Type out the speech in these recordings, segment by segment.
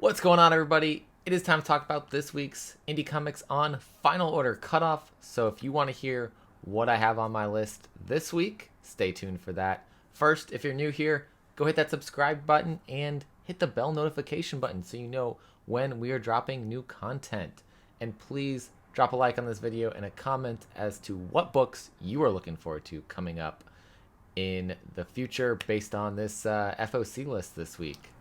What's going on, everybody? It is time to talk about this week's indie comics on Final Order Cutoff. So if you want to hear what I have on my list this week, stay tuned for that. First, if you're new here, go hit that subscribe button and hit the bell notification button so you know when we are dropping new content. And please drop a like on this video and a comment as to what books you are looking forward to coming up in the future based on this FOC list this week.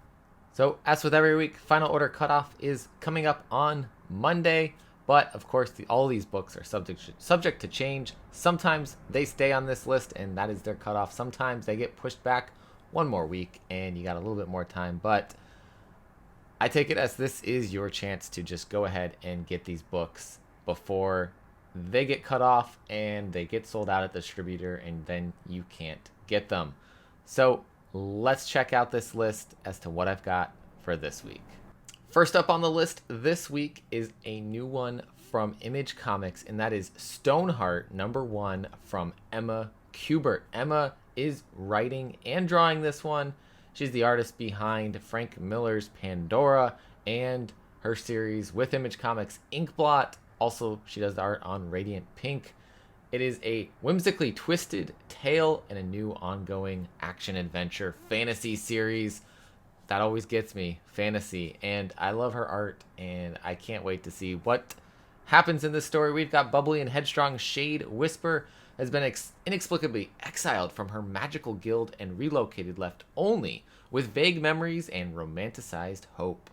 So, as with every week, Final Order Cutoff is coming up on Monday, but of course, all these books are subject to change. Sometimes they stay on this list, and that is their cutoff. Sometimes they get pushed back one more week, and you got a little bit more time. But I take it as this is your chance to just go ahead and get these books before they get cut off and they get sold out at the distributor, and then you can't get them. So, let's check out this list as to what I've got for this week. First up on the list this week is a new one from Image Comics, and that is Stoneheart #1 from Emma Kubert. Emma is writing and drawing this one. She's the artist behind Frank Miller's Pandora and her series with Image Comics Inkblot. Also, she does the art on Radiant Pink. It is a whimsically twisted tale and a new ongoing action-adventure fantasy series. That always gets me, fantasy. And I love her art, and I can't wait to see what happens in this story. We've got bubbly and headstrong Shade Whisper has been inexplicably exiled from her magical guild and relocated, left only with vague memories and romanticized hope.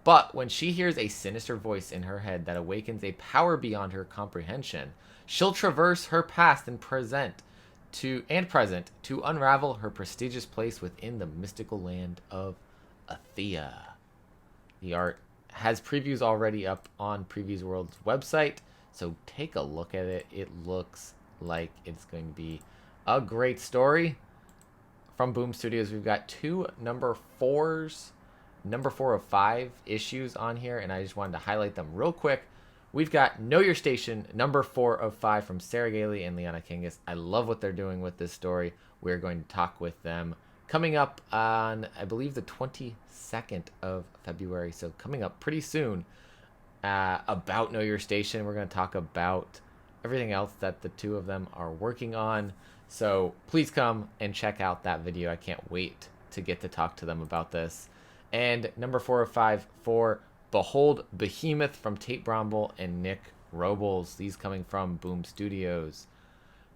But when she hears a sinister voice in her head that awakens a power beyond her comprehension, she'll traverse her past and present to unravel her prestigious place within the mystical land of Athea. The art has previews already up on Previews World's website, so take a look at it. It looks like it's going to be a great story. From Boom Studios, we've got two number 4 of 5 issues on here, and I just wanted to highlight them real quick. We've got Know Your Station, number 4 of 5 from Sarah Gailey and Liana Kangas. I love what they're doing with this story. We're going to talk with them coming up on, I believe, the 22nd of February. So coming up pretty soon about Know Your Station. We're going to talk about everything else that the two of them are working on. So please come and check out that video. I can't wait to get to talk to them about this. And number 4 of 5 for Behold Behemoth from Tate Bromble and Nick Robles. These coming from Boom Studios.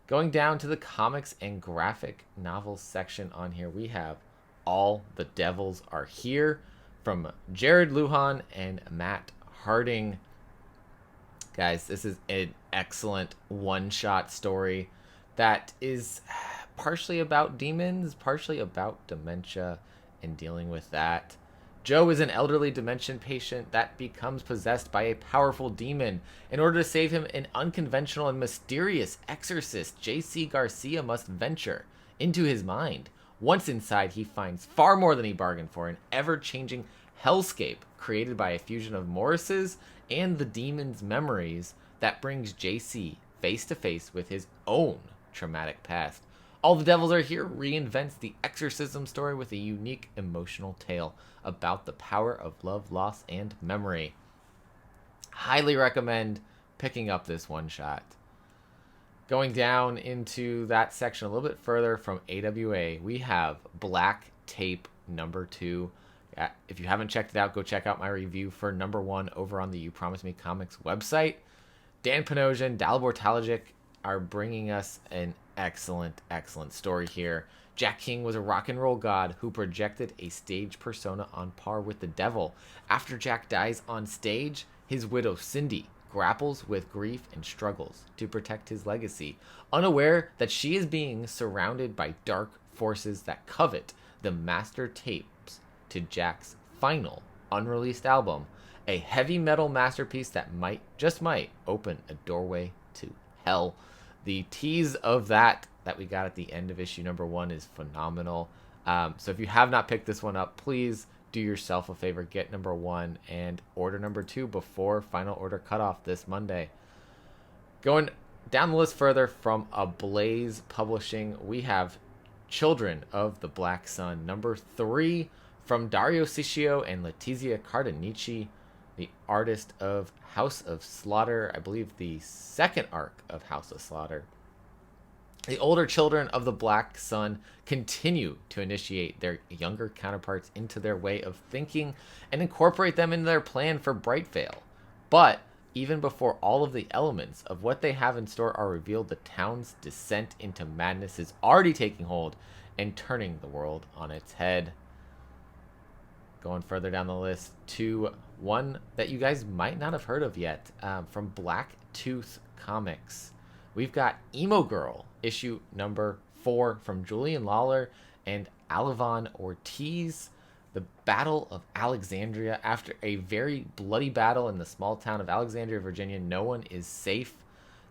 Going down to the comics and graphic novels section on here, we have All the Devils Are Here from Jared Lujan and Matt Harding. Guys, this is an excellent one-shot story that is partially about demons, partially about dementia and dealing with that. Joe is an elderly dementia patient that becomes possessed by a powerful demon. In order to save him, an unconventional and mysterious exorcist, J.C. Garcia, must venture into his mind. Once inside, he finds far more than he bargained for, an ever-changing hellscape created by a fusion of Morris's and the demon's memories that brings J.C. face-to-face with his own traumatic past. All the Devils Are Here reinvents the exorcism story with a unique emotional tale about the power of love, loss, and memory. Highly recommend picking up this one shot. Going down into that section a little bit further from AWA, we have Black Tape number 2. If you haven't checked it out, go check out my review for number 1 over on the You Promise Me Comics website. Dan Panosian, Dalibor Talajic are bringing us an excellent story here. Jack King was a rock and roll god who projected a stage persona on par with the devil. After Jack dies on stage, his widow Cindy grapples with grief and struggles to protect his legacy, unaware that she is being surrounded by dark forces that covet the master tapes to Jack's final unreleased album, a heavy metal masterpiece that just might open a doorway to hell. The tease of that we got at the end of issue number 1 is phenomenal. So if you have not picked this one up, please do yourself a favor, get number 1 and order number 2 before Final Order Cutoff this Monday. Going down the list further from Ablaze Publishing, we have Children of the Black Sun, number 3 From Dario Siccio and Letizia Cardanici, the artist of House of Slaughter, I believe the second arc of House of Slaughter. The older children of the Black Sun continue to initiate their younger counterparts into their way of thinking and incorporate them into their plan for Brightvale. But even before all of the elements of what they have in store are revealed, the town's descent into madness is already taking hold and turning the world on its head. Going further down the list to one that you guys might not have heard of yet, from Black Tooth Comics. We've got Emo Girl, issue number 4 from Julian Lawler and Alevon Ortiz. The Battle of Alexandria. After a very bloody battle in the small town of Alexandria, Virginia, no one is safe.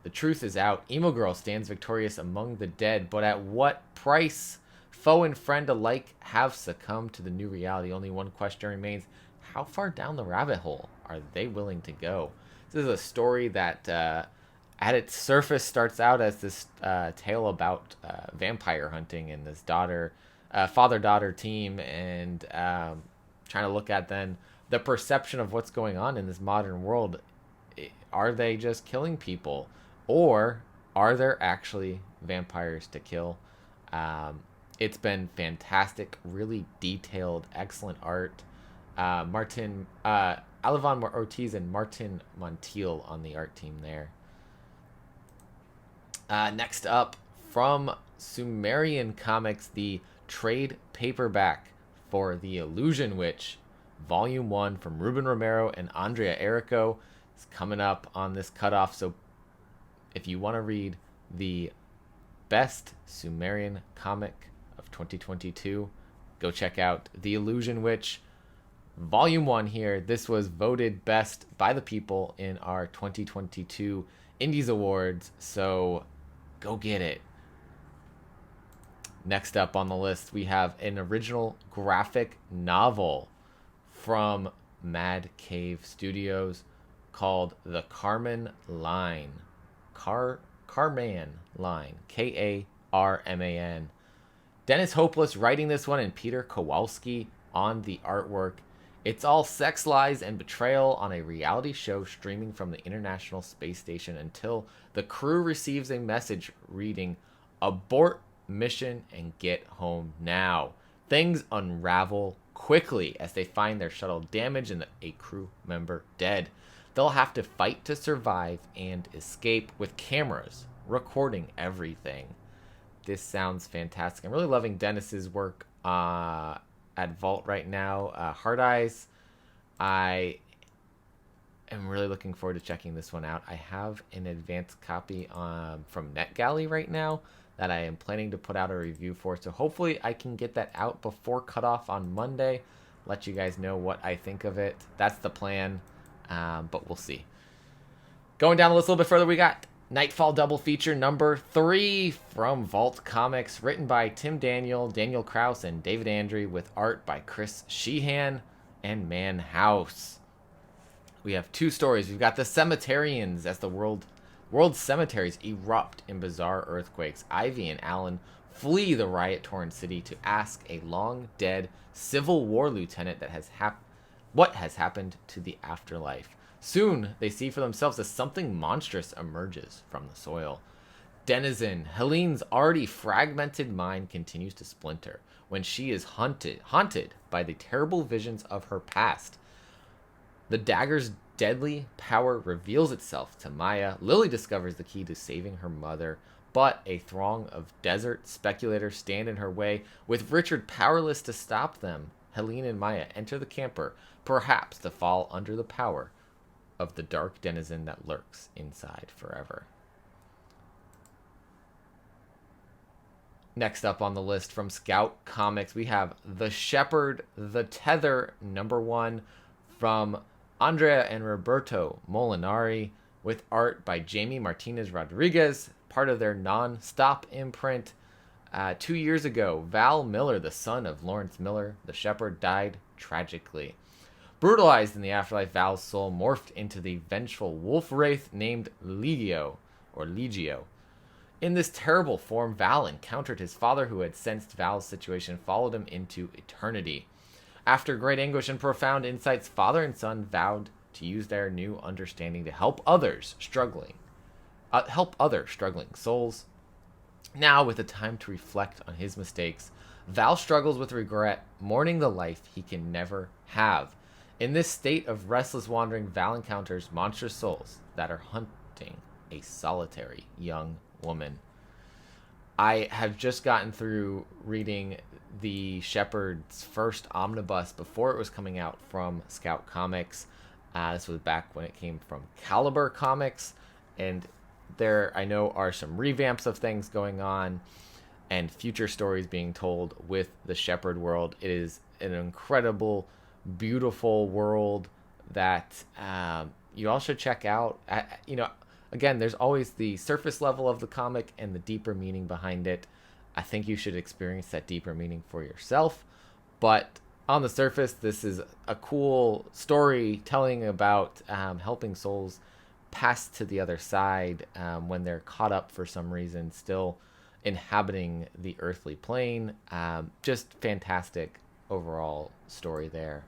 The truth is out. Emo Girl stands victorious among the dead, but at what price? Foe and friend alike have succumbed to the new reality. Only one question remains. How far down the rabbit hole are they willing to go? This is a story that at its surface starts out as this tale about vampire hunting and this father-daughter team, and trying to look at then the perception of what's going on in this modern world. Are they just killing people, or are there actually vampires to kill? It's been fantastic, really detailed, excellent art. Alevon Ortiz and Martin Montiel on the art team there. Next up, from Sumerian Comics, the trade paperback for The Illusion Witch, Volume 1 from Ruben Romero and Andrea Errico is coming up on this cutoff. So if you want to read the best Sumerian comic of 2022, go check out The Illusion Witch, Volume 1 here. This was voted best by the people in our 2022 Indies Awards, so go get it. Next up on the list, we have an original graphic novel from Mad Cave Studios called The Carman Line. Carman Line. Karman. Dennis Hopeless writing this one, and Peter Kowalski on the artwork. It's all sex, lies, and betrayal on a reality show streaming from the International Space Station until the crew receives a message reading, "Abort mission and get home now." Things unravel quickly as they find their shuttle damaged and a crew member dead. They'll have to fight to survive and escape with cameras recording everything. This sounds fantastic. I'm really loving Dennis's work at Vault right now. Hard Eyes. I am really looking forward to checking this one out. I have an advanced copy from NetGalley right now that I am planning to put out a review for. So hopefully I can get that out before cutoff on Monday. Let you guys know what I think of it. That's the plan, but we'll see. Going down the list a little bit further, we got Nightfall double feature number 3 from Vault Comics, written by Tim Daniel, Daniel Kraus, and David Andre, with art by Chris Sheehan and Man House. We have 2 stories. We've got the Cemeterians as the world's cemeteries erupt in bizarre earthquakes. Ivy and Alan flee the riot-torn city to ask a long-dead Civil War lieutenant what has happened to the afterlife. Soon, they see for themselves as something monstrous emerges from the soil. Denizen, Helene's already fragmented mind continues to splinter when she is haunted by the terrible visions of her past. The dagger's deadly power reveals itself to Maya. Lily discovers the key to saving her mother, but a throng of desert speculators stand in her way. With Richard powerless to stop them, Helene and Maya enter the camper, perhaps to fall under the power of the dark denizen that lurks inside forever. Next up on the list from Scout Comics, we have The Shepherd, The Tether, number 1 from Andrea and Roberto Molinari, with art by Jamie Martinez Rodriguez, part of their non-stop imprint. 2 years ago, Val Miller, the son of Lawrence Miller, the shepherd, died tragically. Brutalized in the afterlife, Val's soul morphed into the vengeful wolf wraith named Legio. In this terrible form, Val encountered his father, who had sensed Val's situation and followed him into eternity. After great anguish and profound insights, father and son vowed to use their new understanding to help other struggling souls. Now, with the time to reflect on his mistakes, Val struggles with regret, mourning the life he can never have. In this state of restless wandering, Val encounters monstrous souls that are hunting a solitary young woman. I have just gotten through reading the Shepherd's first omnibus before it was coming out from Scout Comics. This was back when it came from Caliber Comics, and there I know are some revamps of things going on and future stories being told with the Shepherd world. It is an incredible, beautiful world that you all should check out. Again, there's always the surface level of the comic and the deeper meaning behind it. I think you should experience that deeper meaning for yourself. But on the surface, this is a cool story telling about helping souls pass to the other side when they're caught up for some reason, still inhabiting the earthly plane. Just fantastic overall story there.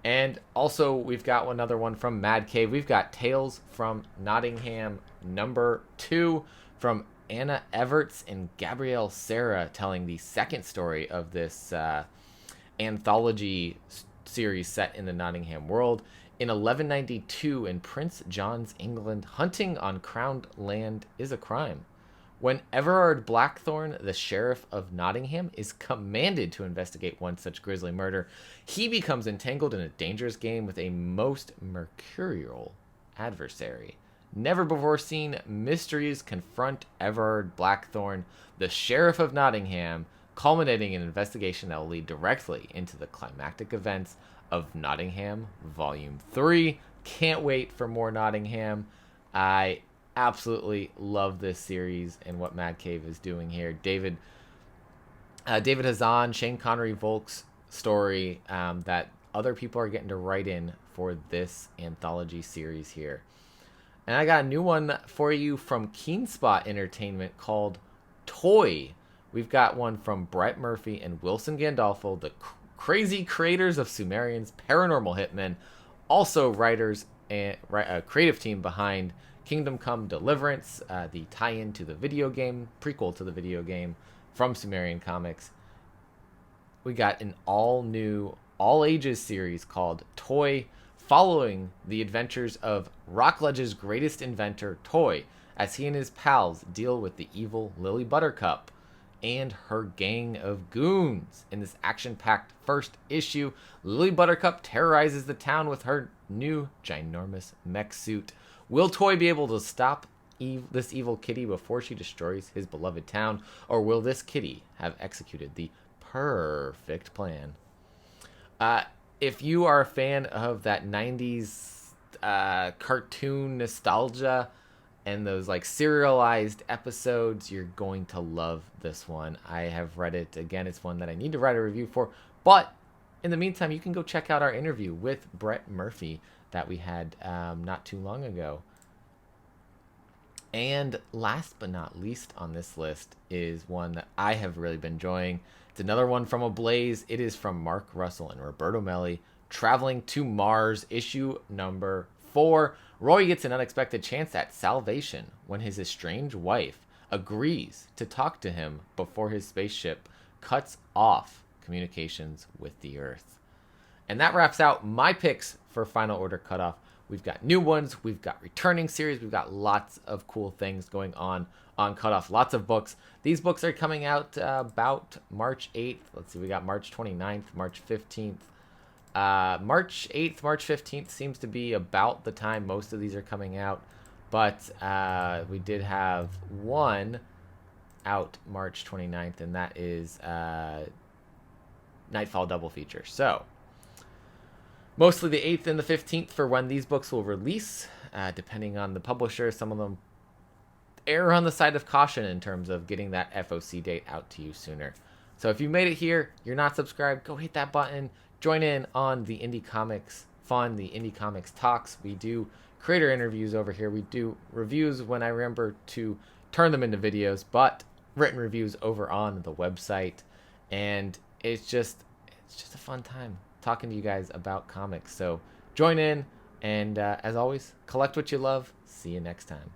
And also, we've got another one from Mad Cave. We've got Tales from Nottingham #2 from Anna Everts and Gabrielle Serra, telling the second story of this anthology series set in the Nottingham world. In 1192, in Prince John's England, hunting on crowned land is a crime. When Everard Blackthorne, the sheriff of Nottingham, is commanded to investigate one such grisly murder, he becomes entangled in a dangerous game with a most mercurial adversary. Never before seen mysteries confront Everard Blackthorne, the sheriff of Nottingham, culminating in an investigation that will lead directly into the climactic events of Nottingham Volume 3. Can't wait for more Nottingham. I absolutely love this series and what Mad Cave is doing here. David Hazan, Shane Connery Volk's story that other people are getting to write in for this anthology series here. And I got a new one for you from Keenspot Entertainment called Toy. We've got one from Brett Murphy and Wilson Gandolfo, the crazy creators of Sumerian's Paranormal Hitman, also writers and creative team behind Kingdom Come Deliverance, the tie-in to the video game, prequel to the video game from Sumerian Comics. We got an all-new, all-ages series called Toy, following the adventures of Rockledge's greatest inventor, Toy, as he and his pals deal with the evil Lily Buttercup and her gang of goons. In this action-packed first issue, Lily Buttercup terrorizes the town with her new ginormous mech suit. Will Toy be able to stop this evil kitty before she destroys his beloved town, or will this kitty have executed the perfect plan? If you are a fan of that 90s cartoon nostalgia and those like serialized episodes, you're going to love this one. I have read it. Again, it's one that I need to write a review for. But in the meantime, you can go check out our interview with Brett Murphy that we had not too long ago. And last but not least on this list is one that I have really been enjoying. It's another one from Ablaze. It is from Mark Russell and Roberto Melli, Traveling to Mars, issue number 4. Roy gets an unexpected chance at salvation when his estranged wife agrees to talk to him before his spaceship cuts off communications with the Earth. And that wraps out my picks for Final Order Cutoff. We've got new ones, we've got returning series, we've got lots of cool things going on Cutoff, lots of books. These books are coming out about March 8th. Let's see, we got March 29th, March 15th. March 8th, March 15th seems to be about the time most of these are coming out. But we did have one out March 29th, and that is Nightfall double feature. So mostly the 8th and the 15th for when these books will release, depending on the publisher. Some of them err on the side of caution in terms of getting that FOC date out to you sooner. So if you made it here, you're not subscribed, go hit that button. Join in on the Indie Comics fun, the Indie Comics Talks. We do creator interviews over here. We do reviews when I remember to turn them into videos, but written reviews over on the website. And it's just it's just a fun time talking to you guys about comics. So join in, and as always, collect what you love. See you next time.